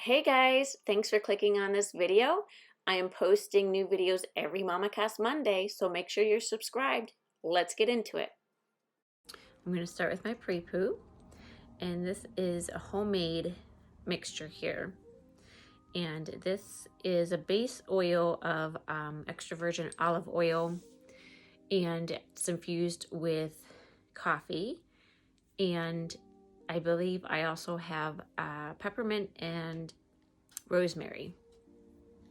Hey guys, thanks for clicking on this video. I am posting new videos every MamaCast Monday, so make sure you're subscribed. Let's get into it. I'm going to start with my Pre-Poo, and this is a homemade mixture here. And this is a base oil of extra virgin olive oil, and it's infused with coffee, and I believe I also have peppermint and rosemary.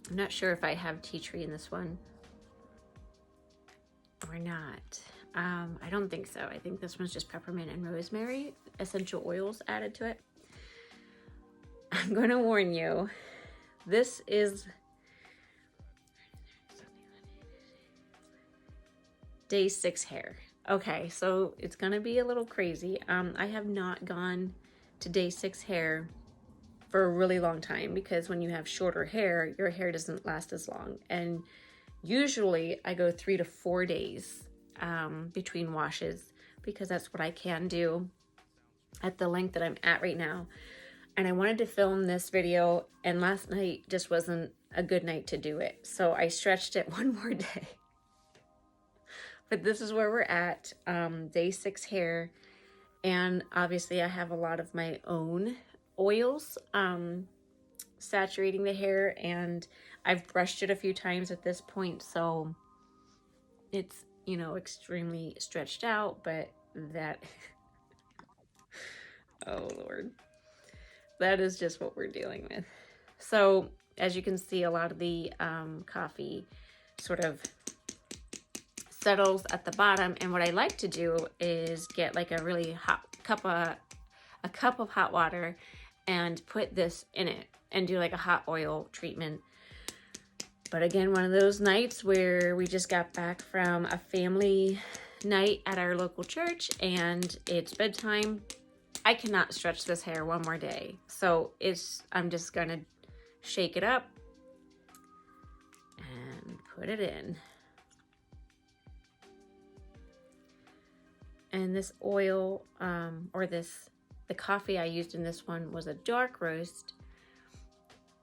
I'm not sure if I have tea tree in this one or not. I don't think so. I think this one's just peppermint and rosemary essential oils added to it. I'm going to warn you, this is day 6 hair. Okay, so it's going to be a little crazy. I have not gone to day 6 hair for a really long time, because when you have shorter hair, your hair doesn't last as long. And usually I go 3 to 4 days between washes, because that's what I can do at the length that I'm at right now. And I wanted to film this video, and last night just wasn't a good night to do it. So I stretched it one more day. But this is where we're at, day 6 hair. And obviously I have a lot of my own oils saturating the hair, and I've brushed it a few times at this point, so it's, you know, extremely stretched out, but that oh Lord, that is just what we're dealing with. So as you can see, a lot of the coffee sort of settles at the bottom, and what I like to do is get like a really hot cup of hot water and put this in it and do like a hot oil treatment. But again, one of those nights where we just got back from a family night at our local church and it's bedtime, I cannot stretch this hair one more day. So I'm just gonna shake it up and put it in. And this oil, the coffee I used in this one was a dark roast,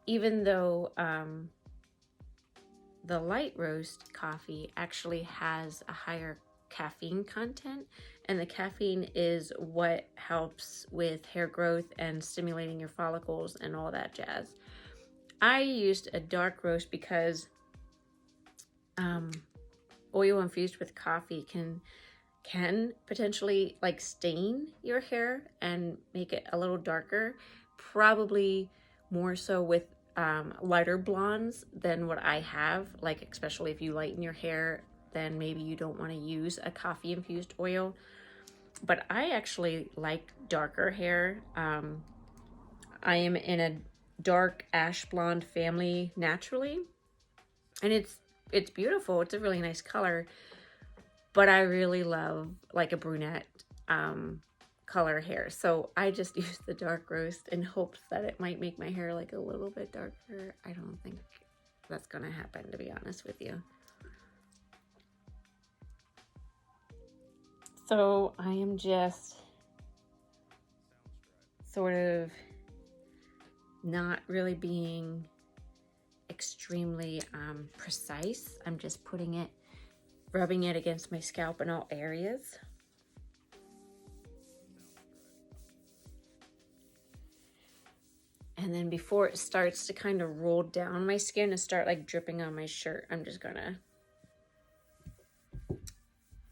even though the light roast coffee actually has a higher caffeine content, and the caffeine is what helps with hair growth and stimulating your follicles and all that jazz. I used a dark roast because oil infused with coffee can potentially like stain your hair and make it a little darker, probably more so with lighter blondes than what I have. Like, especially if you lighten your hair, then maybe you don't want to use a coffee infused oil. But I actually like darker hair. I am in a dark ash blonde family naturally, and it's beautiful. It's a really nice color. But I really love like a brunette color hair. So I just used the dark roast in hopes that it might make my hair like a little bit darker. I don't think that's gonna happen, to be honest with you. So I am just sort of not really being extremely precise. I'm just rubbing it against my scalp in all areas. And then before it starts to kind of roll down my skin and start like dripping on my shirt, I'm just gonna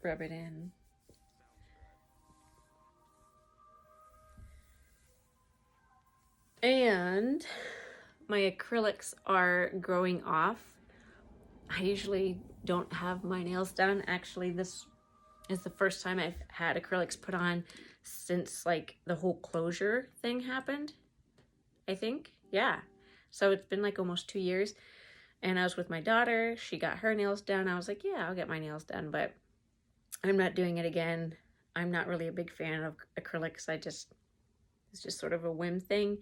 rub it in. And my acrylics are growing off. I usually don't have my nails done. Actually, this is the first time I've had acrylics put on since like the whole closure thing happened, I think. Yeah. So it's been like almost 2 years, and I was with my daughter. She got her nails done. I was like, yeah, I'll get my nails done, but I'm not doing it again. I'm not really a big fan of acrylics. It's just sort of a whim thing.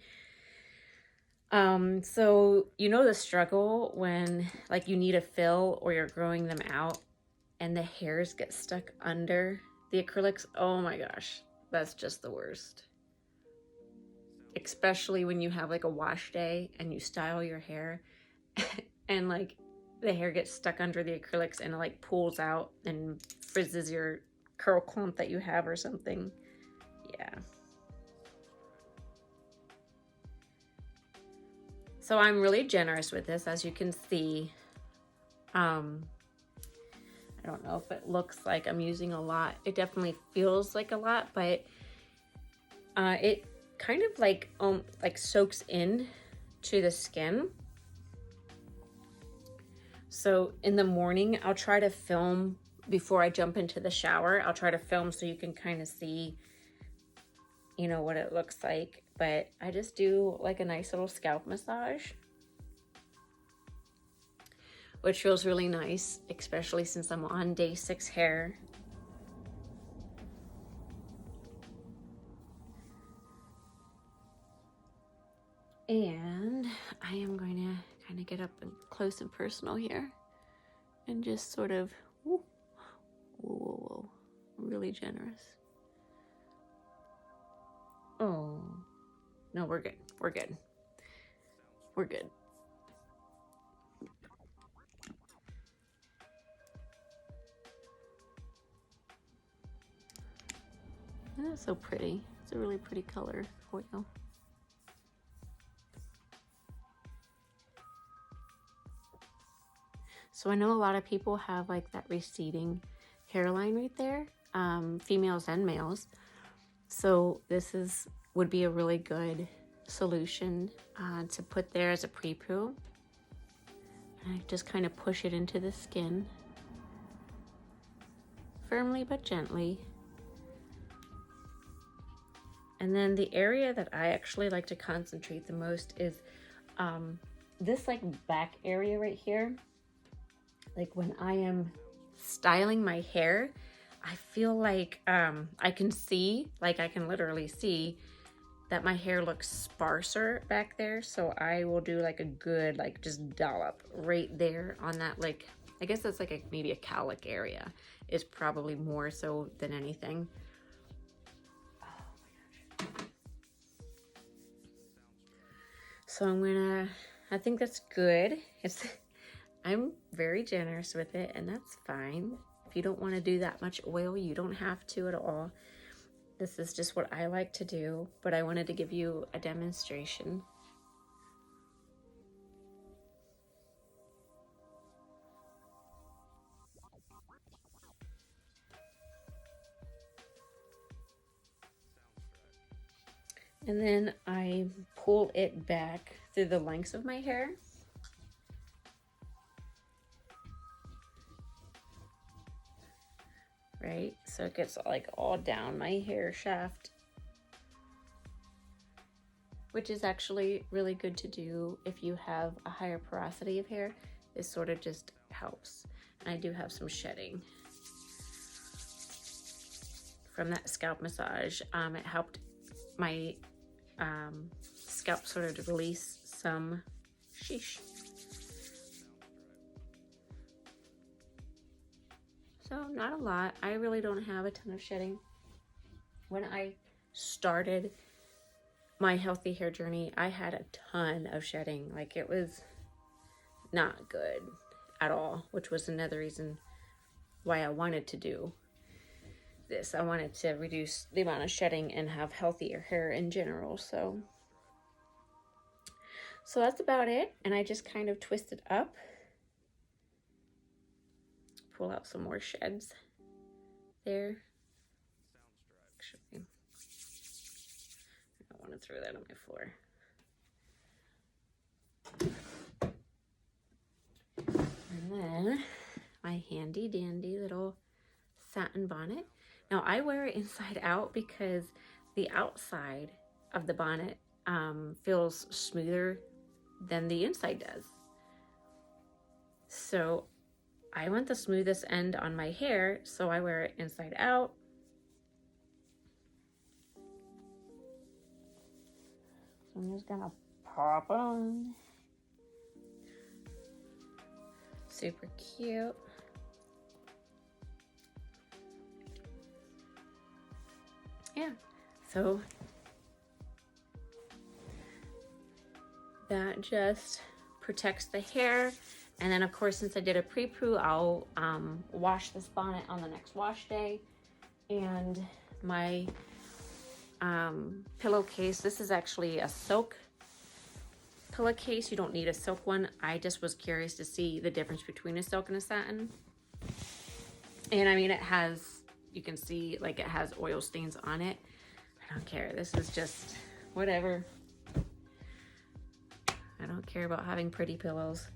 So you know the struggle when like you need a fill or you're growing them out and the hairs get stuck under the acrylics. Oh my gosh, that's just the worst. especially when you have like a wash day and you style your hair and like the hair gets stuck under the acrylics and it like pulls out and frizzes your curl clump that you have or something. Yeah. So I'm really generous with this, as you can see. I don't know if it looks like I'm using a lot. It definitely feels like a lot, but it kind of like soaks in to the skin. So in the morning, I'll try to film before I jump into the shower. I'll try to film so you can kind of see, you know, what it looks like. But I just do like a nice little scalp massage, which feels really nice, especially since I'm on day 6 hair. And I am going to kind of get up and close and personal here and just sort of, whoa, whoa, whoa, whoa, really generous. Oh, no, we're good. We're good. We're good. And that's so pretty. It's a really pretty color oil. So I know a lot of people have like that receding hairline right there, females and males. So this would be a really good solution to put there as a pre-poo. And I just kind of push it into the skin, firmly but gently. And then the area that I actually like to concentrate the most is this like back area right here. Like when I am styling my hair, I feel like I can see, like I can literally see that my hair looks sparser back there. So I will do like a good, like just dollop right there on that, like, I guess that's like maybe a cowlick area is probably more so than anything. Oh my gosh. So I think that's good. I'm very generous with it, and that's fine. If you don't want to do that much oil, you don't have to at all. This is just what I like to do, but I wanted to give you a demonstration. And then I pull it back through the lengths of my hair. Right? So it gets like all down my hair shaft, which is actually really good to do if you have a higher porosity of hair. This sort of just helps. And I do have some shedding from that scalp massage. It helped my scalp sort of to release some sheesh. So not a lot. I really don't have a ton of shedding. When I started my healthy hair journey, I had a ton of shedding. Like it was not good at all, which was another reason why I wanted to do this. I wanted to reduce the amount of shedding and have healthier hair in general. So that's about it. And I just kind of twist it up, pull out some more sheds there. Actually, I don't want to throw that on my floor. And then my handy dandy little satin bonnet. Now I wear it inside out because the outside of the bonnet feels smoother than the inside does. So I want the smoothest end on my hair, so I wear it inside out. So I'm just gonna pop it on. Super cute. Yeah, so that just protects the hair. And then of course, since I did a pre-poo, I'll wash this bonnet on the next wash day. And my pillowcase, this is actually a silk pillowcase. You don't need a silk one. I just was curious to see the difference between a silk and a satin. And I mean, it has, you can see like it has oil stains on it. I don't care. This is just whatever. I don't care about having pretty pillows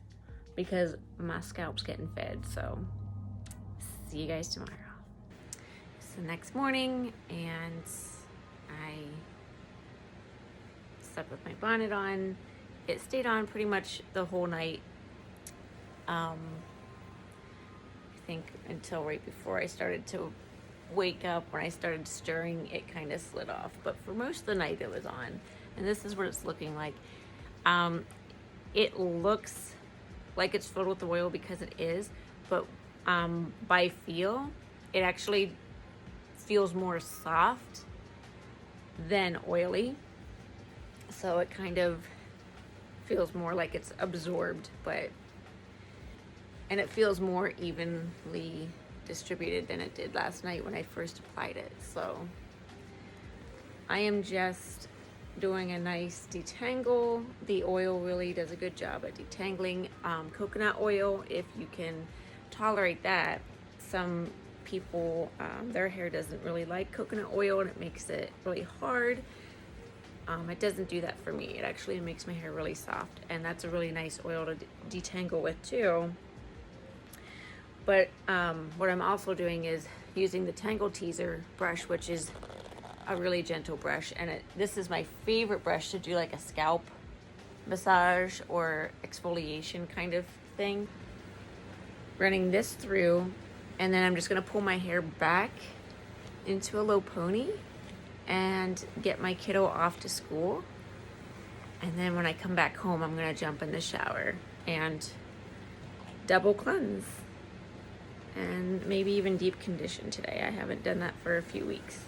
because my scalp's getting fed. So see you guys tomorrow. It's the next morning and I slept with my bonnet on. It stayed on pretty much the whole night. I think until right before I started to wake up, when I started stirring, it kind of slid off. But for most of the night it was on. And this is what it's looking like. It looks like it's filled with oil because it is, but by feel, it actually feels more soft than oily. So it kind of feels more like it's absorbed, and it feels more evenly distributed than it did last night when I first applied it. So I am just doing a nice detangle. The oil really does a good job at detangling. Coconut oil, if you can tolerate that. Some people, their hair doesn't really like coconut oil and it makes it really hard. It doesn't do that for me. It actually makes my hair really soft, and that's a really nice oil to detangle with too. But what I'm also doing is using the Tangle Teezer brush, which is a really gentle brush, and this is my favorite brush to do like a scalp massage or exfoliation kind of thing. Running this through, and then I'm just gonna pull my hair back into a low pony and get my kiddo off to school. And then when I come back home, I'm gonna jump in the shower and double cleanse and maybe even deep condition today. I haven't done that for a few weeks.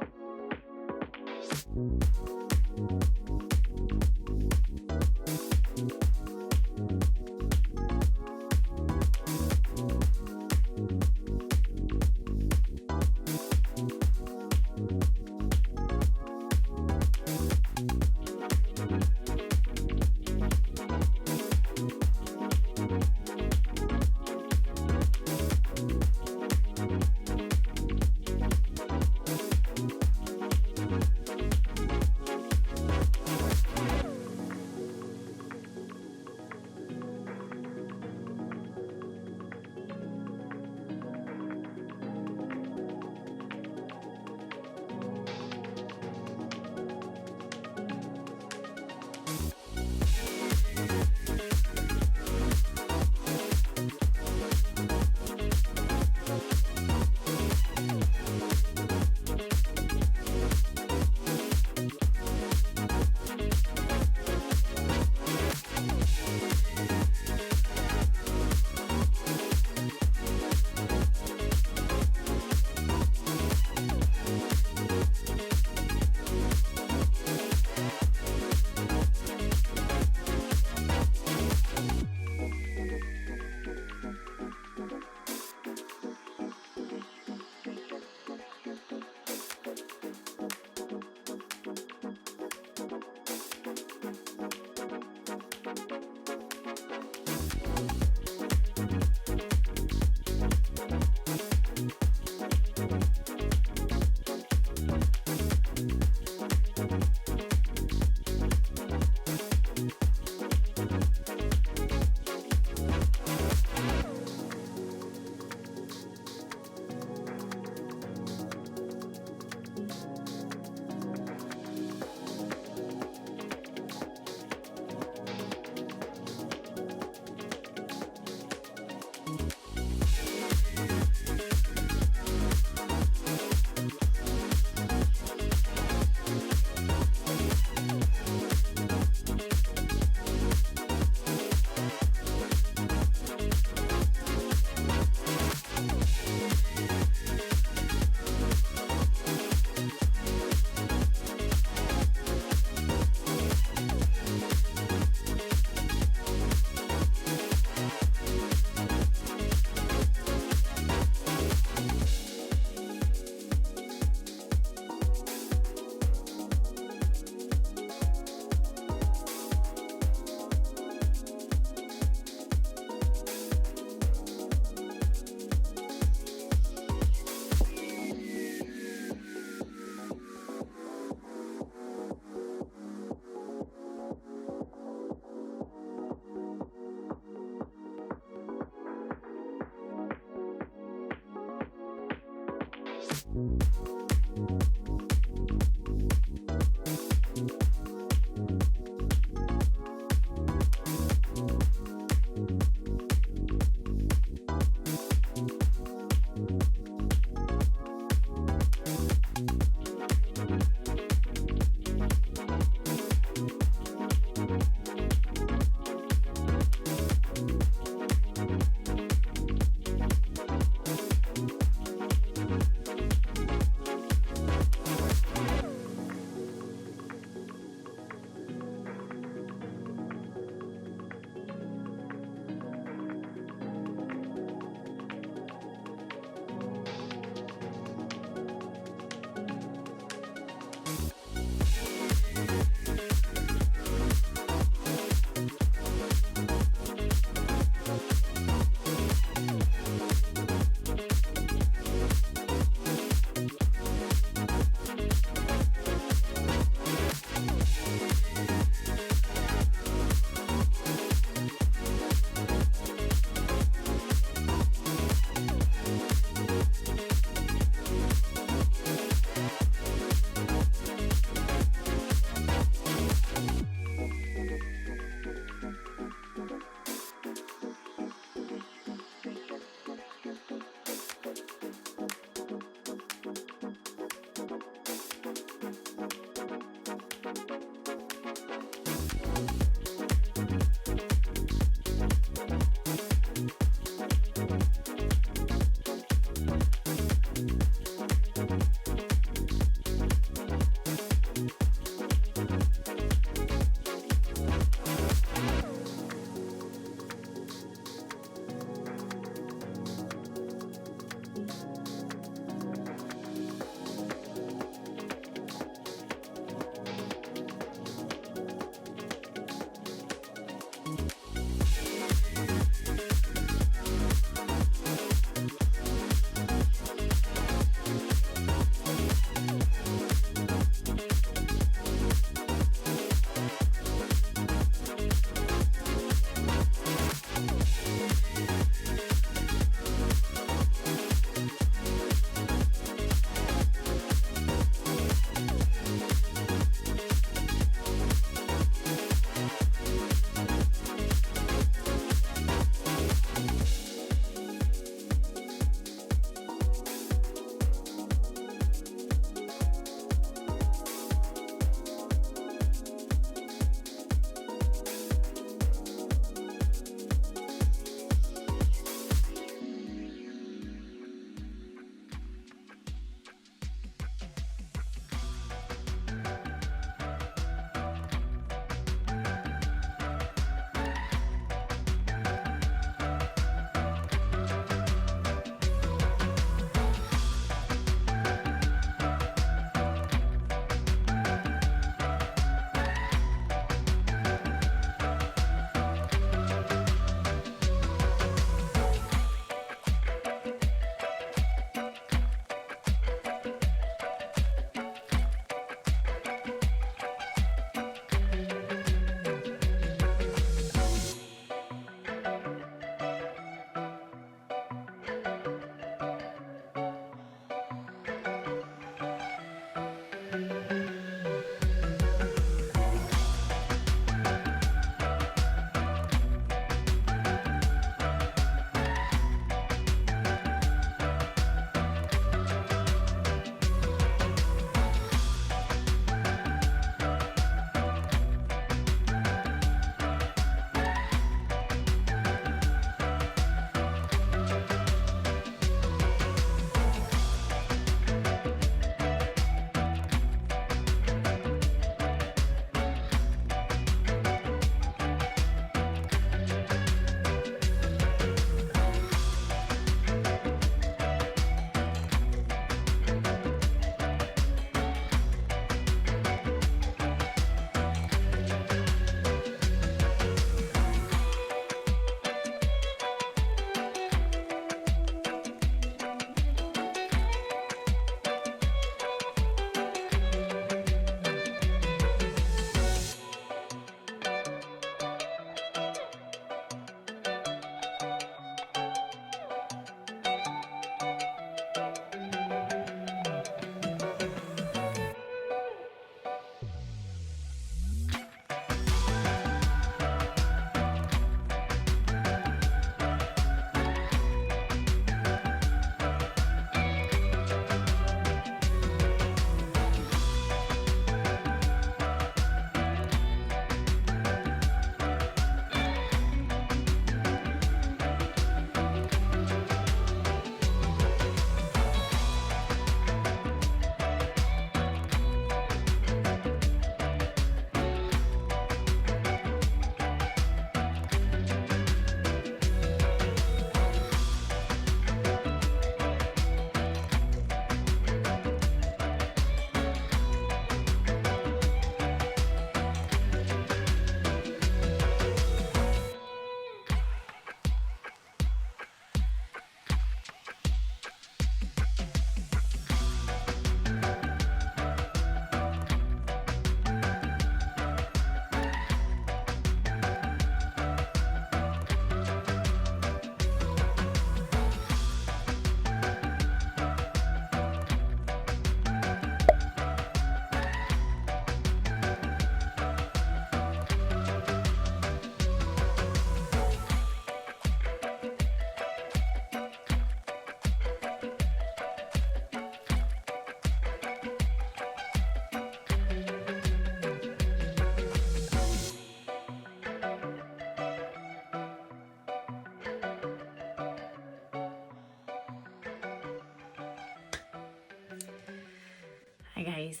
Hi guys.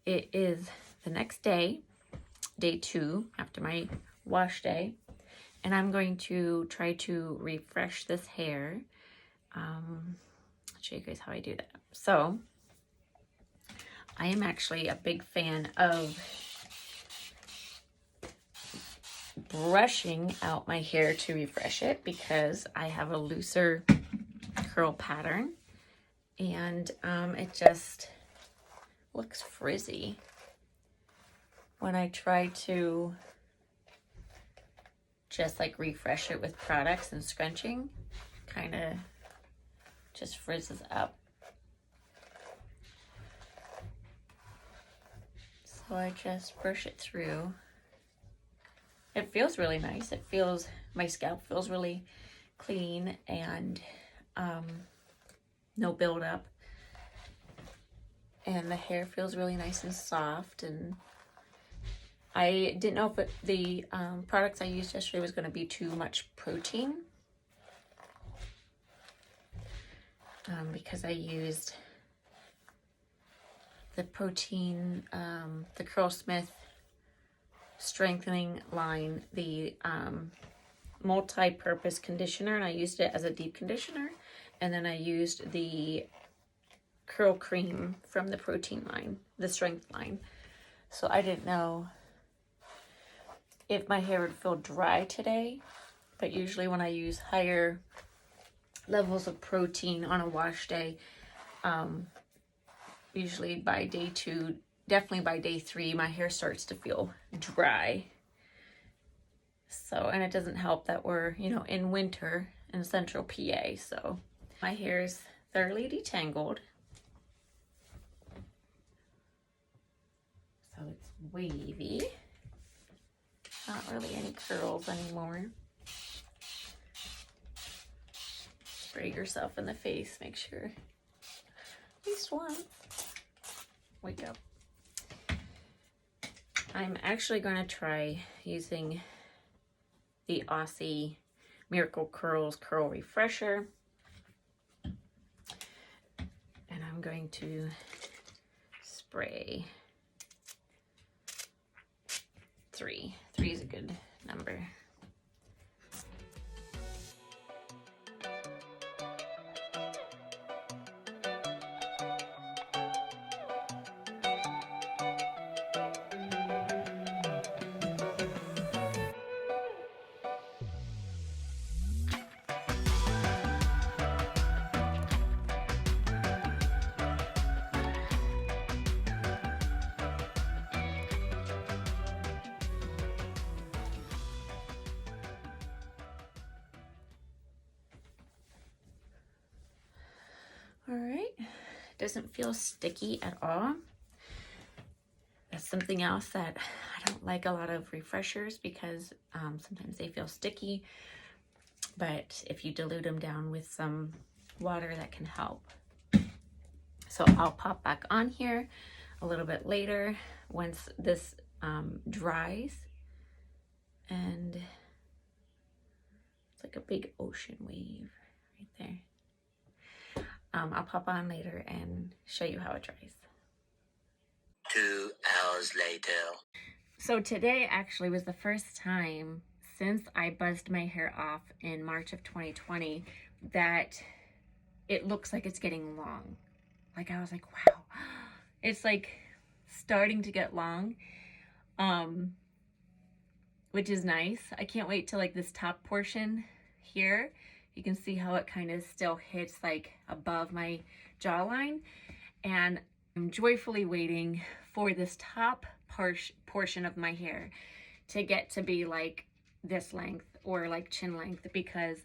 It is the next day, day 2 after my wash day, and I'm going to try to refresh this hair. I'll show you guys how I do that. So I am actually a big fan of brushing out my hair to refresh it because I have a looser curl pattern, and it just looks frizzy when I try to just like refresh it with products and scrunching. Kind of just frizzes up. So I just brush it through. It feels really nice. It feels, my scalp feels really clean and no buildup. And the hair feels really nice and soft. And I didn't know if the products I used yesterday was going to be too much protein. Because I used the protein, the Curlsmith strengthening line, the multi-purpose conditioner, and I used it as a deep conditioner, and then I used the curl cream from the protein line, the strength line. So I didn't know if my hair would feel dry today, but usually when I use higher levels of protein on a wash day, usually by day 2, definitely by day 3, my hair starts to feel dry. So, and it doesn't help that we're, you know, in winter in central PA. So my hair is thoroughly detangled. So it's wavy. Not really any curls anymore. Spray yourself in the face. Make sure at least once. Wake up. I'm actually going to try using the Aussie Miracle Curls Curl Refresher. And I'm going to spray 3. 3 is a good number. All right, doesn't feel sticky at all. That's something else that I don't like a lot of refreshers because sometimes they feel sticky, but if you dilute them down with some water, that can help. So I'll pop back on here a little bit later once this dries, and it's like a big ocean wave right there. I'll pop on later and show you how it dries. 2 hours later. So today actually was the first time since I buzzed my hair off in March of 2020 that it looks like it's getting long. Like I was like, wow, it's like starting to get long, which is nice. I can't wait till like this top portion here. You can see how it kind of still hits like above my jawline, and I'm joyfully waiting for this top portion of my hair to get to be like this length or like chin length, because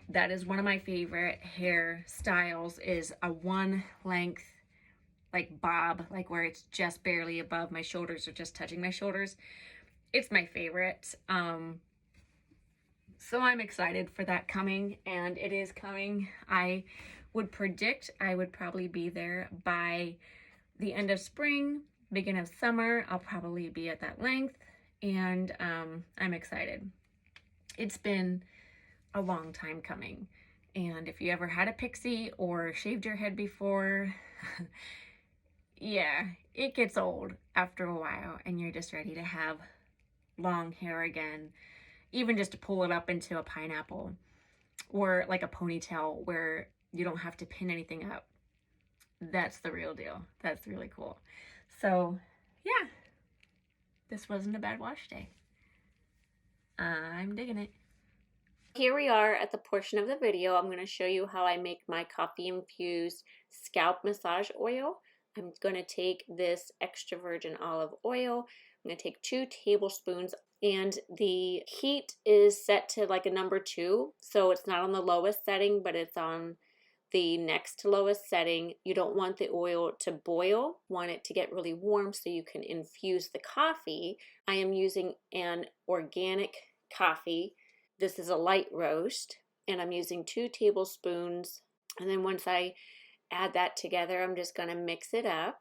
that is one of my favorite hair styles, is a one length like bob, like where it's just barely above my shoulders or just touching my shoulders. It's my favorite. So I'm excited for that coming, and it is coming. I would predict I would probably be there by the end of spring, beginning of summer. I'll probably be at that length, and I'm excited. It's been a long time coming, And if you ever had a pixie or shaved your head before, yeah, it gets old after a while and you're just ready to have long hair again, even just to pull it up into a pineapple or like a ponytail where you don't have to pin anything up. That's the real deal. That's really cool. So yeah, this wasn't a bad wash day. I'm digging it. Here we are at the portion of the video. I'm going to show you how I make my coffee infused scalp massage oil. I'm going to take this extra virgin olive oil. I'm going to take 2 tablespoons, and the heat is set to like a number 2. So it's not on the lowest setting, but it's on the next to lowest setting. You don't want the oil to boil, want it to get really warm so you can infuse the coffee. I am using an organic coffee. This is a light roast, and I'm using 2 tablespoons. And then once I add that together, I'm just going to mix it up.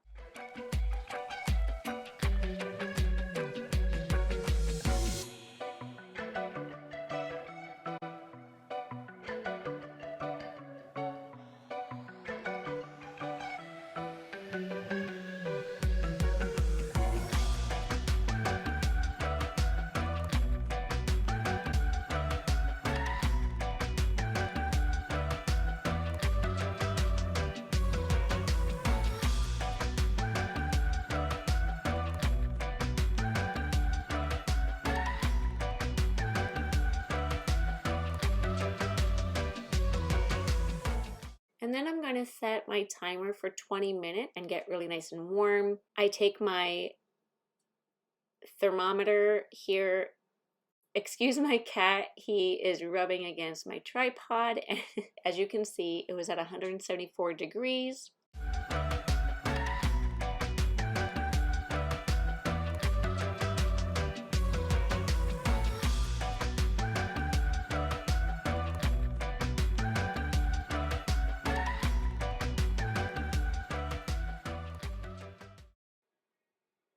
And then I'm going to set my timer for 20 minutes and get really nice and warm. I take my thermometer here. Excuse my cat, he is rubbing against my tripod, and as you can see, it was at 174 degrees.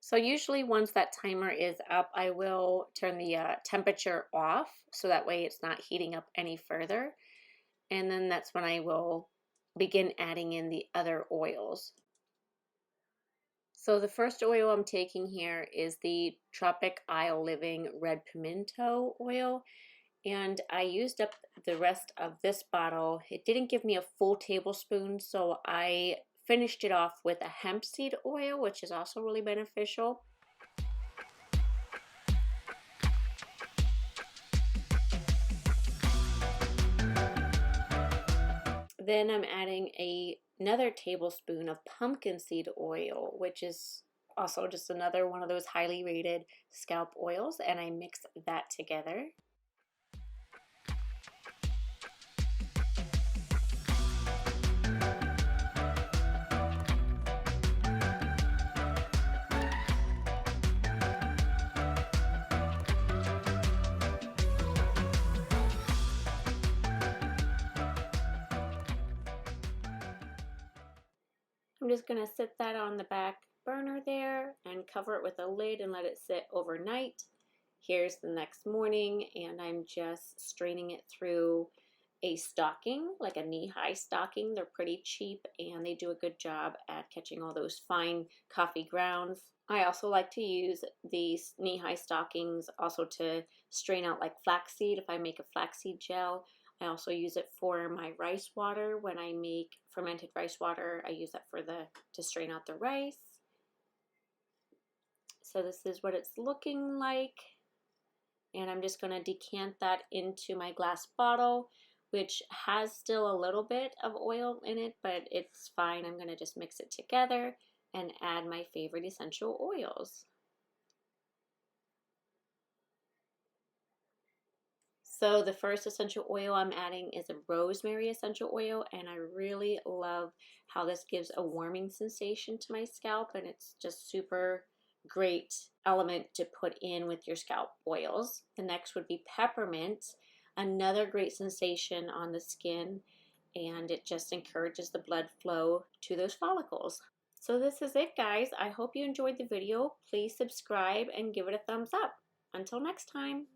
So usually once that timer is up, I will turn the temperature off so that way it's not heating up any further. And then that's when I will begin adding in the other oils. So the first oil I'm taking here is the Tropic Isle Living Red Pimento oil. And I used up the rest of this bottle. It didn't give me a full tablespoon, so I finished it off with a hemp seed oil, which is also really beneficial. Then I'm adding another tablespoon of pumpkin seed oil, which is also just another one of those highly rated scalp oils, and I mix that together. I'm just going to sit that on the back burner there and cover it with a lid and let it sit overnight. Here's the next morning, and I'm just straining it through a stocking, like a knee-high stocking. They're pretty cheap and they do a good job at catching all those fine coffee grounds. I also like to use these knee-high stockings also to strain out like flaxseed if I make a flaxseed gel. I also use it for my rice water. When I make fermented rice water, I use that for to strain out the rice. So this is what it's looking like. And I'm just going to decant that into my glass bottle, which has still a little bit of oil in it, but it's fine. I'm going to just mix it together and add my favorite essential oils. So the first essential oil I'm adding is a Rosemary Essential Oil, and I really love how this gives a warming sensation to my scalp, and it's just super great element to put in with your scalp oils. The next would be Peppermint, another great sensation on the skin, and it just encourages the blood flow to those follicles. So this is it, guys. I hope you enjoyed the video. Please subscribe and give it a thumbs up. Until next time.